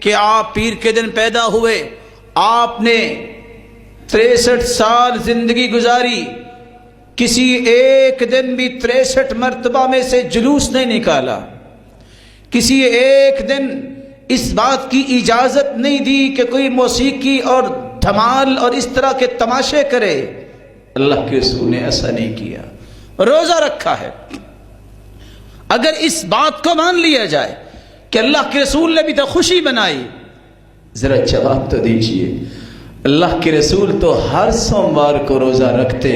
کہ آپ پیر کے دن پیدا ہوئے، آپ نے 63 سال زندگی گزاری، کسی ایک دن بھی 63 مرتبہ میں سے جلوس نہیں نکالا، کسی ایک دن اس بات کی اجازت نہیں دی کہ کوئی موسیقی اور دھمال اور اس طرح کے تماشے کرے۔ اللہ کے رسول نے ایسا نہیں کیا، روزہ رکھا ہے۔ اگر اس بات کو مان لیا جائے کہ اللہ کے رسول نے بھی تو خوشی بنائی، ذرا جواب تو دیجئے۔ اللہ کے رسول تو ہر سوموار کو روزہ رکھتے،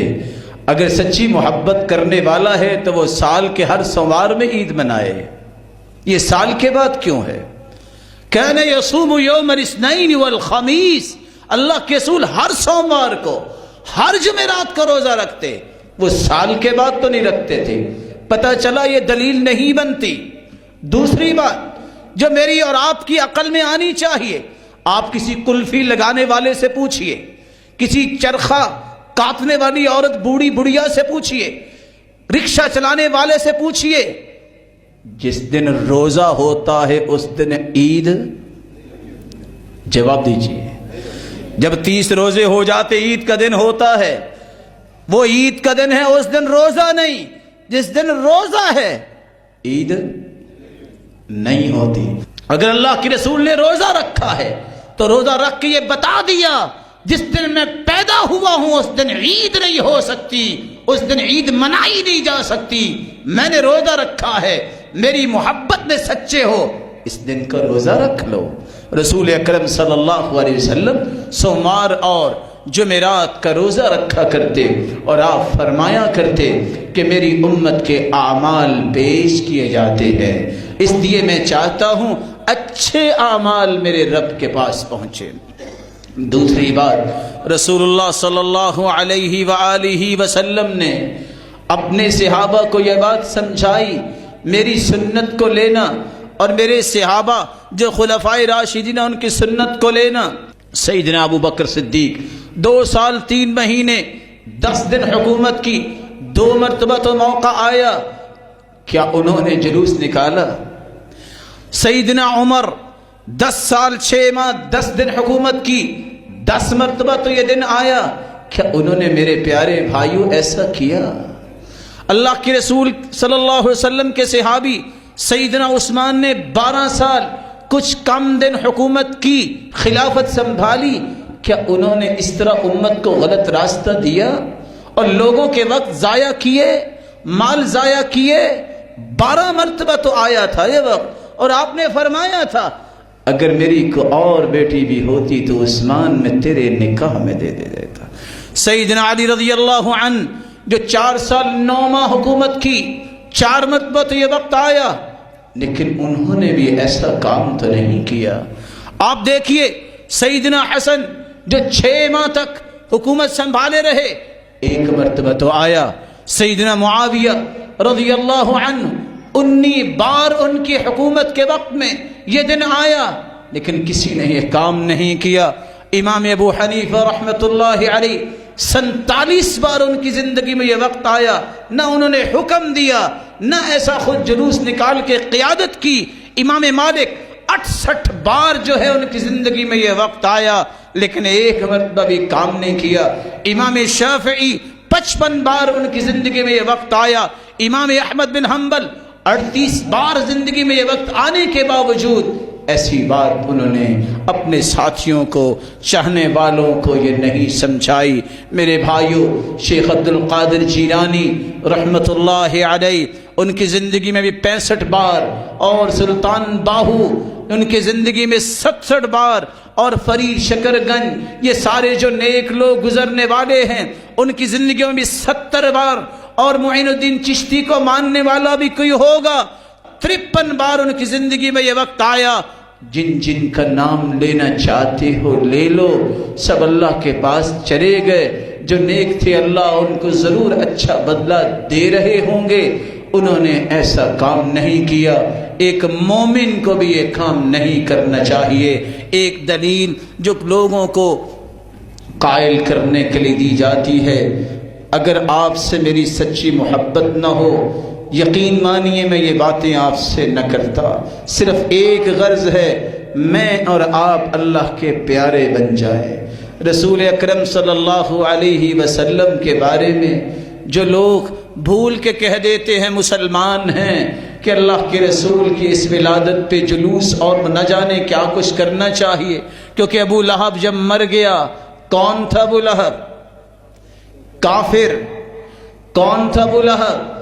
اگر سچی محبت کرنے والا ہے تو وہ سال کے ہر سوموار میں عید منائے، یہ سال کے بعد کیوں ہے؟ کان یصوم یوم الاثنین والخمیس، اللہ کے رسول ہر سوموار کو، ہر جمعرات کو روزہ رکھتے، وہ سال کے بعد تو نہیں رکھتے تھے۔ پتہ چلا یہ دلیل نہیں بنتی۔ دوسری بات جو میری اور آپ کی عقل میں آنی چاہیے، آپ کسی کلفی لگانے والے سے پوچھئے، کسی چرخہ کاٹنے والی عورت بوڑھی بڑھیا سے پوچھئے، رکشہ چلانے والے سے پوچھئے، جس دن روزہ ہوتا ہے اس دن عید؟ جواب دیجئے۔ جب 30 روزے ہو جاتے عید کا دن ہوتا ہے، وہ عید کا دن ہے، اس دن روزہ نہیں، جس دن روزہ ہے عید نہیں ہوتی۔ اگر اللہ کے رسول نے روزہ رکھا ہے تو روزہ رکھ کے یہ بتا دیا جس دن میں پیدا ہوا ہوں اس دن عید نہیں ہو سکتی، اس دن عید منائی نہیں جا سکتی، میں نے روزہ رکھا ہے، میری محبت میں سچے ہو، اس دن کا روزہ رکھ لو۔ رسول اکرم صلی اللہ علیہ وسلم سوموار اور جمعرات کا روزہ رکھا کرتے، اور آپ فرمایا کرتے کہ میری امت کے اعمال پیش کیے جاتے ہیں، اس لیے میں چاہتا ہوں اچھے اعمال میرے رب کے پاس پہنچے۔ دوسری بات، رسول اللہ صلی اللہ علیہ وآلہ وسلم نے اپنے صحابہ کو یہ بات سمجھائی، میری سنت کو لینا اور میرے صحابہ جو خلفائے راشدین ان کی سنت کو لینا۔ سیدنا ابو بکر صدیق 2 سال 3 مہینے 10 دن حکومت کی، 2 مرتبہ تو موقع آیا، کیا انہوں نے جلوس نکالا؟ سیدنا عمر 10 سال 6 ماہ 10 دن حکومت کی، 10 مرتبہ تو یہ دن آیا، کیا انہوں نے میرے پیارے بھائیوں ایسا کیا؟ اللہ کے رسول صلی اللہ علیہ وسلم کے صحابی سیدنا عثمان نے 12 سال کچھ کم دن حکومت کی، خلافت سنبھالی، کیا انہوں نے اس طرح امت کو غلط راستہ دیا اور لوگوں کے وقت ضائع کیے، مال ضائع کیے؟ 12 مرتبہ تو آیا تھا یہ وقت، اور آپ نے فرمایا تھا اگر میری کوئی اور بیٹی بھی ہوتی تو عثمان میں تیرے نکاح میں دے دیتا۔ سیدنا علی رضی اللہ عنہ جو 4 سال 9 ماہ حکومت کی، 4 مرتبہ تو یہ وقت آیا، لیکن انہوں نے بھی ایسا کام تو نہیں کیا۔ آپ دیکھیے سیدنا حسن جو 6 ماہ تک حکومت سنبھالے رہے، 1 مرتبہ تو آیا۔ سیدنا معاویہ رضی اللہ عنہ 19 بار ان کی حکومت کے وقت میں یہ دن آیا، لیکن کسی نے یہ کام نہیں کیا۔ امام ابو حنیفہ رحمۃ اللہ علیہ 47 بار ان کی زندگی میں یہ وقت آیا، نہ انہوں نے حکم دیا، نہ ایسا خود جلوس نکال کے قیادت کی۔ امام مالک 68 بار جو ہے ان کی زندگی میں یہ وقت آیا، لیکن 1 مرتبہ بھی کام نہیں کیا۔ امام شافعی 55 بار ان کی زندگی میں یہ وقت آیا۔ امام احمد بن حنبل 38 بار زندگی میں یہ وقت آنے کے باوجود ایسی بات انہوں نے اپنے ساتھیوں کو، چاہنے والوں کو یہ نہیں سمجھائی۔ میرے بھائیوں، شیخ عبد القادر جیلانی رحمۃ اللہ علیہ ان کی زندگی میں بھی 65 بار، اور سلطان باہو ان کی زندگی میں 67 بار، اور فرید شکر گنج، یہ سارے جو نیک لوگ گزرنے والے ہیں ان کی زندگیوں میں بھی 70 بار، اور معین الدین چشتی کو ماننے والا بھی کوئی ہوگا 53 بار ان کی زندگی میں یہ وقت آیا۔ جن جن کا نام لینا چاہتے ہو لے لو، سب اللہ کے پاس چلے گئے۔ جو نیک تھے اللہ ان کو ضرور اچھا بدلہ دے رہے ہوں گے، انہوں نے ایسا کام نہیں کیا۔ ایک مومن کو بھی یہ کام نہیں کرنا چاہیے۔ ایک دلیل جو لوگوں کو قائل کرنے کے لیے دی جاتی ہے، اگر آپ سے میری سچی محبت نہ ہو، یقین مانیے میں یہ باتیں آپ سے نہ کرتا، صرف ایک غرض ہے میں اور آپ اللہ کے پیارے بن جائیں۔ رسول اکرم صلی اللہ علیہ وسلم کے بارے میں جو لوگ بھول کے کہہ دیتے ہیں مسلمان ہیں کہ اللہ کے رسول کی اس ولادت پہ جلوس اور نہ جانے کیا کچھ کرنا چاہیے، کیونکہ ابو لہب جب مر گیا، کون تھا ابو لہب؟ کافر۔ کون تھا ابو لہب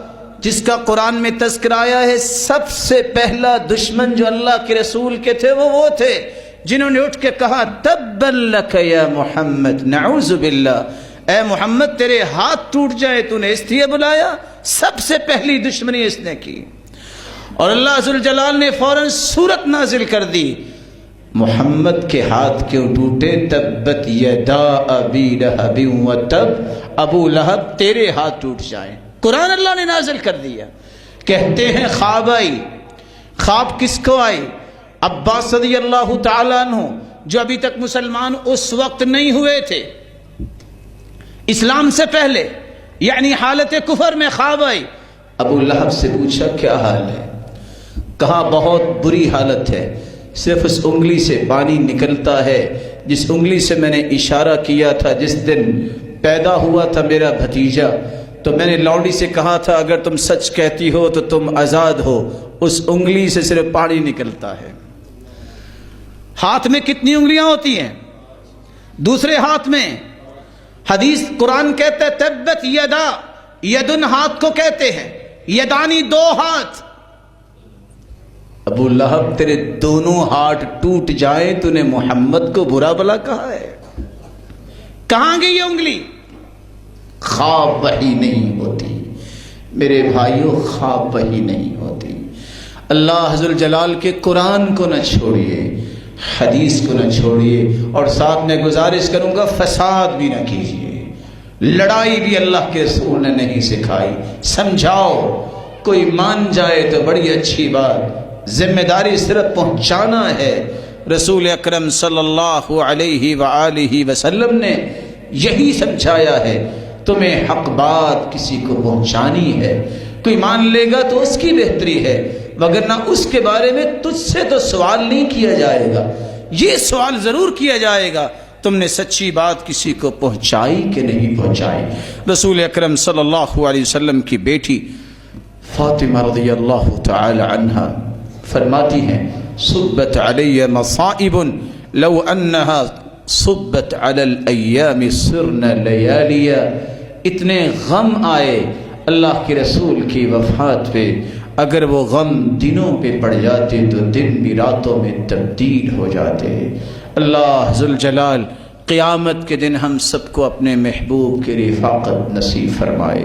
جس کا قرآن میں تذکرہ آیا ہے سب سے پہلا دشمن جو اللہ کے رسول کے تھے وہ تھے جنہوں نے اٹھ کے کہا تبا لک یا محمد، نعوذ باللہ، اے محمد تیرے ہاتھ ٹوٹ جائے، تو نے اس لیے بلایا؟ سب سے پہلی دشمنی اس نے کی، اور اللہ ذوالجلال نے فوراً سورت نازل کر دی، محمد کے ہاتھ کیوں ٹوٹے؟ تبت یدا ابی لہب وتب، ابو لہب تیرے ہاتھ ٹوٹ جائیں۔ قرآن اللہ نے نازل کر دیا۔ کہتے ہیں خواب آئی۔ خواب کس کو آئی؟ عباس رضی اللہ تعالیٰ عنہ جو ابھی تک مسلمان اس وقت نہیں ہوئے تھے، اسلام سے پہلے، یعنی حالت کفر میں خواب آئی۔ ابو لہب سے پوچھا کیا حال ہے؟ کہا بہت بری حالت ہے، صرف اس انگلی سے پانی نکلتا ہے جس انگلی سے میں نے اشارہ کیا تھا جس دن پیدا ہوا تھا میرا بھتیجا، تو میں نے لونڈی سے کہا تھا اگر تم سچ کہتی ہو تو تم آزاد ہو، اس انگلی سے صرف پانی نکلتا ہے۔ ہاتھ میں کتنی انگلیاں ہوتی ہیں؟ دوسرے ہاتھ میں حدیث قرآن کہتا ہے تبت یدا، یدن ہاتھ کو کہتے ہیں، یدانی دو ہاتھ۔ ابو لہب تیرے دونوں ہاتھ ٹوٹ جائیں تو نے محمد کو برا بلا کہا ہے؟ کہاں گئی یہ انگلی؟ خواب وحی نہیں ہوتی میرے بھائیوں، خواب وحی نہیں ہوتی۔ اللہ ذوالجلال کے قرآن کو نہ چھوڑیے، حدیث کو نہ چھوڑیے، اور ساتھ میں گزارش کروں گا فساد بھی نہ کیجیے۔ لڑائی بھی اللہ کے رسول نے نہیں سکھائی، سمجھاؤ، کوئی مان جائے تو بڑی اچھی بات، ذمہ داری صرف پہنچانا ہے۔ رسول اکرم صلی اللہ علیہ وآلہ وسلم نے یہی سمجھایا ہے، تمہیں حق بات کسی کو پہنچانی ہے، کوئی مان لے گا تو اس کی بہتری ہے، وگرنہ اس کے بارے میں تجھ سے تو سوال نہیں کیا جائے گا۔ یہ سوال ضرور کیا جائے گا تم نے سچی بات کسی کو پہنچائی کہ نہیں پہنچائی۔ رسول اکرم صلی اللہ علیہ وسلم کی بیٹی فاطمہ رضی اللہ تعالی عنہا فرماتی ہیں صبت علی مصائب لو انہا صبت علی الایام صرن لیالیا، اتنے غم آئے اللہ کے رسول کی وفات پہ، اگر وہ غم دنوں پہ پڑ جاتے تو دن بھی راتوں میں تبدیل ہو جاتے۔ اللہ ذوالجلال قیامت کے دن ہم سب کو اپنے محبوب کی رفاقت نصیب فرمائے۔